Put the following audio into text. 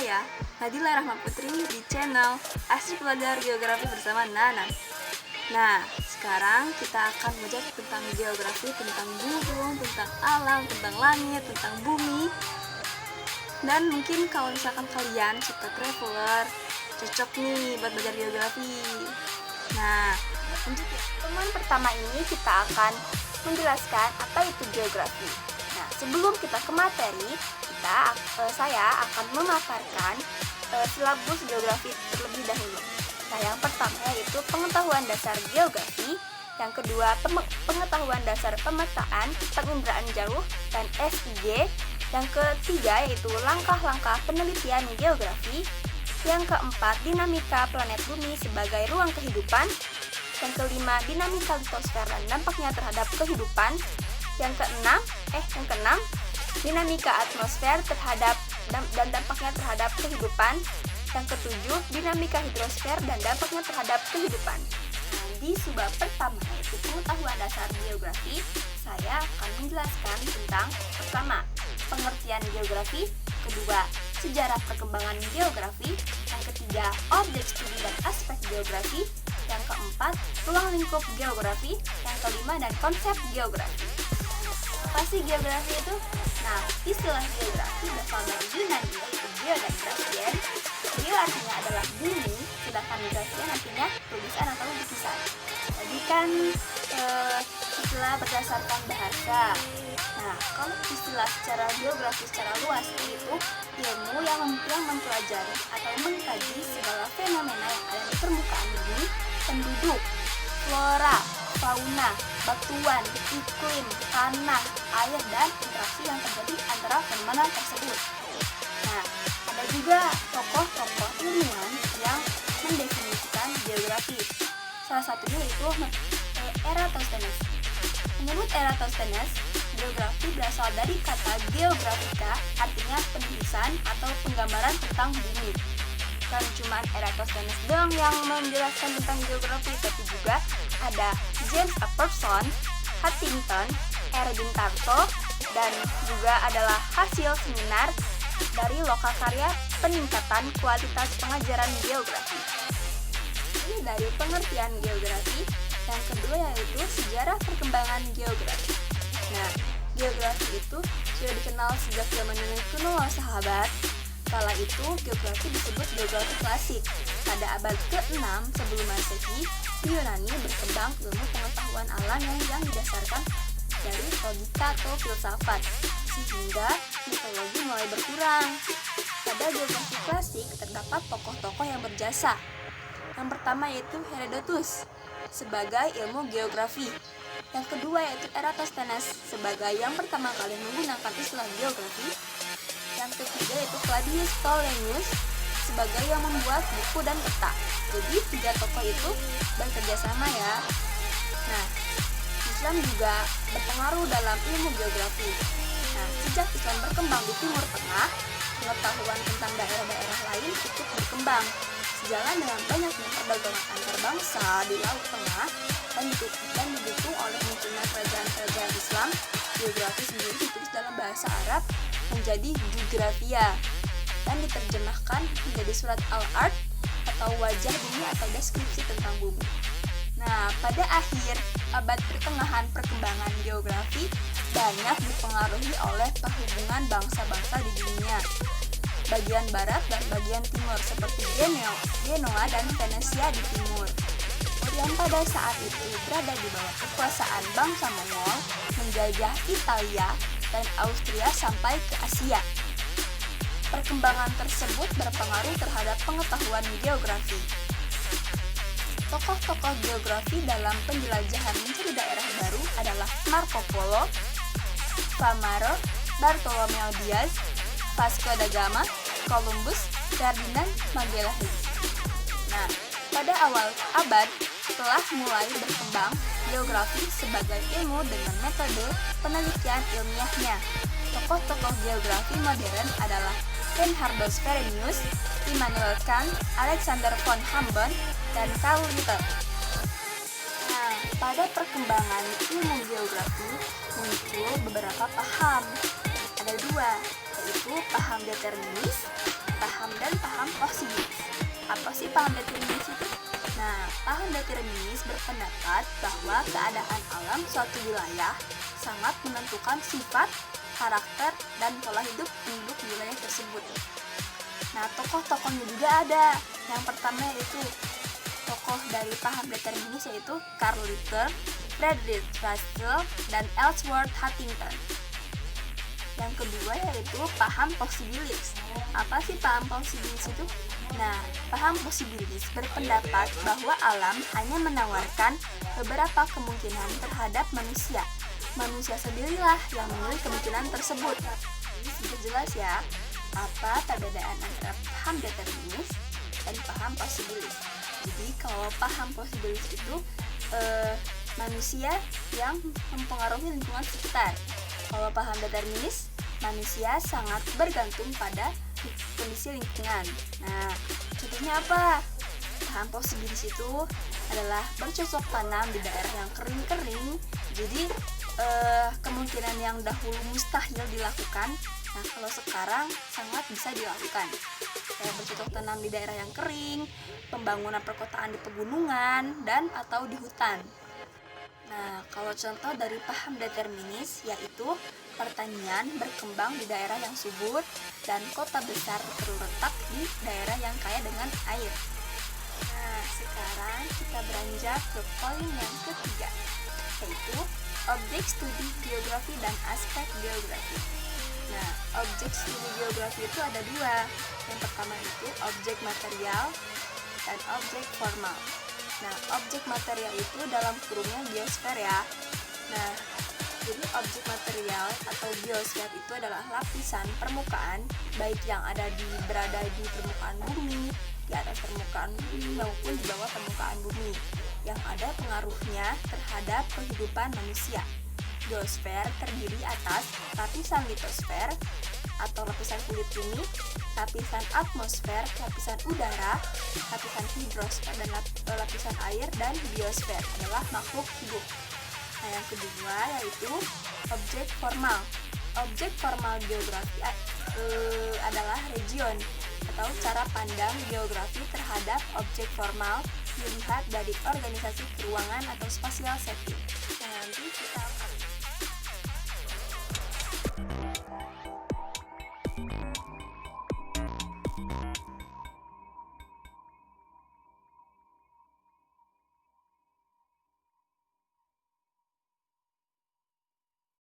saya, Nadila Rahma Putri, di channel Asik Belajar Geografi bersama Nana. Nah, sekarang kita akan belajar tentang geografi, tentang gunung, tentang alam, tentang langit, tentang bumi. Dan mungkin kalau misalkan kalian suka traveler, cocok nih buat belajar geografi. Nah, lanjut ya. Teman pertama ini kita akan menjelaskan apa itu geografi. Nah, sebelum kita ke materi, saya akan memaparkan silabus geografi terlebih dahulu. Nah, yang pertama yaitu pengetahuan dasar geografi, yang kedua pengetahuan dasar pemetaan, penginderaan jauh dan SIG, yang ketiga yaitu langkah-langkah penelitian geografi, yang keempat dinamika planet bumi sebagai ruang kehidupan, yang kelima dinamika litosfer dan dampaknya terhadap kehidupan, yang keenam dinamika atmosfer dan dampaknya terhadap kehidupan, yang ketujuh dinamika hidrosfer dan dampaknya terhadap kehidupan. Nah, di subbab pertama yaitu pengetahuan dasar geografi, saya akan menjelaskan tentang pertama, pengertian geografi, kedua, sejarah perkembangan geografi, yang ketiga, objek studi dan aspek geografi, yang keempat, ruang lingkup geografi, yang kelima, dan konsep geografi. Apa sih geografi itu? Nah, istilah geografi berasal dari Yunani yaitu geo dan grafien. Geo artinya adalah bumi, sedangkan grafien artinya tulisan atau lukisan. Jadi kan istilah berdasarkan bahasa. Nah, kalau istilah secara geografi secara luas yaitu ilmu yang mempelajari atau mengkaji segala fenomena yang ada di permukaan bumi, penduduk, flora, fauna, batuan, iklim, tanah, air, dan interaksi yang terjadi antara fenomena tersebut. Nah, ada juga tokoh-tokoh ilmuwan yang mendefinisikan geografi. Salah satunya yaitu Eratosthenes. Menurut Eratosthenes, geografi berasal dari kata geografika, artinya penulisan atau penggambaran tentang bumi. Bukan cuma Eratosthenes doang yang menjelaskan tentang geografi, tapi juga ada James Apperson, Huntington, Erwin Tarto, dan juga adalah hasil seminar dari Lokakarya Peningkatan Kualitas Pengajaran Geografi. Ini dari pengertian geografi. Yang kedua yaitu sejarah perkembangan geografi. Nah, geografi itu sudah dikenal sejak zaman kuno loh sahabat. Kala itu geografi disebut geografi klasik. Pada abad ke-6 sebelum Masehi, di Yunani berkembang ilmu pengetahuan alam yang didasarkan dari logika atau filsafat, sehingga mitologi mulai berkurang. Pada geografi klasik terdapat tokoh-tokoh yang berjasa. Yang pertama yaitu Herodotus sebagai ilmu geografi. Yang kedua yaitu Eratosthenes sebagai yang pertama kali menggunakan istilah geografi. Yang ketiga yaitu Claudius Ptolemaeus sebagai yang membuat buku dan peta. Jadi tiga tokoh itu bekerja sama ya. Nah, Islam juga berpengaruh dalam ilmu geografi. Nah, sejak Islam berkembang di Timur Tengah, pengetahuan tentang daerah-daerah lain ikut berkembang. Sejalan dengan banyaknya perdagangan antar bangsa di Laut Tengah dan didukung oleh munculnya kerajaan-kerajaan Islam, geografi sendiri ditulis dalam bahasa Arab menjadi geografia dan diterjemahkan menjadi surat Al-Ard atau wajah bumi atau deskripsi tentang bumi. Nah, pada akhir abad pertengahan perkembangan geografi banyak dipengaruhi oleh perhubungan bangsa-bangsa di dunia, bagian barat dan bagian timur seperti Genoa dan Venesia di timur. Yang pada saat itu berada di bawah kekuasaan bangsa Mongol menjajah Italia dan Austria sampai ke Asia. Perkembangan tersebut berpengaruh terhadap pengetahuan geografi. Tokoh-tokoh geografi dalam penjelajahan mencari daerah baru adalah Marco Polo, Flamaro, Bartolomeo Diaz, Vasco da Gama, Columbus, Ferdinand Magellan. Nah, pada awal abad telah mulai berkembang geografi sebagai ilmu dengan metode penelitian ilmiahnya. Tokoh-tokoh geografi modern adalah Bernhardus Verenius, Immanuel Kant, Alexander von Humboldt, dan Carl Ritter. Nah, pada perkembangan ilmu geografi muncul beberapa paham. Ada dua, yaitu paham determinis paham dan paham posibilis. Apa sih paham determinis itu? Nah, paham determinis berpendapat bahwa keadaan alam suatu wilayah sangat menentukan sifat, karakter, dan pola hidup penduduk wilayah tersebut. Nah, tokoh-tokohnya juga ada. Yang pertama yaitu tokoh dari paham determinis yaitu Carl Litter, Friedrich Russell, dan Ellsworth Huntington. Yang kedua yaitu paham posibilis. Apa sih paham posibilis itu? Nah, paham posibilis berpendapat bahwa alam hanya menawarkan beberapa kemungkinan terhadap manusia. Manusia sendirilah yang memilih kemungkinan tersebut. Ini sudah jelas ya, apa perbedaan antara paham determinis dan paham posibilis. Jadi kalau paham posibilis itu manusia yang mempengaruhi lingkungan sekitar. Kalau paham determinis, manusia sangat bergantung pada kondisi lingkungan. Nah, contohnya apa? Paham posibilis itu adalah bercocok tanam di daerah yang kering-kering. Jadi kemungkinan yang dahulu mustahil dilakukan, nah kalau sekarang sangat bisa dilakukan. Kayak bercocok tanam di daerah yang kering, pembangunan perkotaan di pegunungan, dan atau di hutan. Nah, kalau contoh dari paham determinis yaitu pertanian berkembang di daerah yang subur dan kota besar terletak di daerah yang kaya dengan air. Nah, sekarang kita beranjak ke poin yang ketiga, yaitu objek studi geografi dan aspek geografi. Nah, objek studi geografi itu ada dua. Yang pertama itu objek material dan objek formal. Nah, objek material itu dalam kurungnya biosfer ya. Nah, jadi objek material atau biosfer itu adalah lapisan permukaan baik yang berada di permukaan bumi, di atas permukaan bumi maupun di bawah permukaan bumi yang ada pengaruhnya terhadap kehidupan manusia. Biosfer terdiri atas lapisan litosfer atau lapisan kulit bumi, lapisan atmosfer, lapisan udara, lapisan hidrosfer, dan lapisan air, dan biosfer adalah makhluk hidup. Nah, yang kedua yaitu objek formal. Objek formal geografi adalah region atau cara pandang geografi terhadap objek formal dilihat dari organisasi keuangan atau spatial setting. Nah, nanti kita akan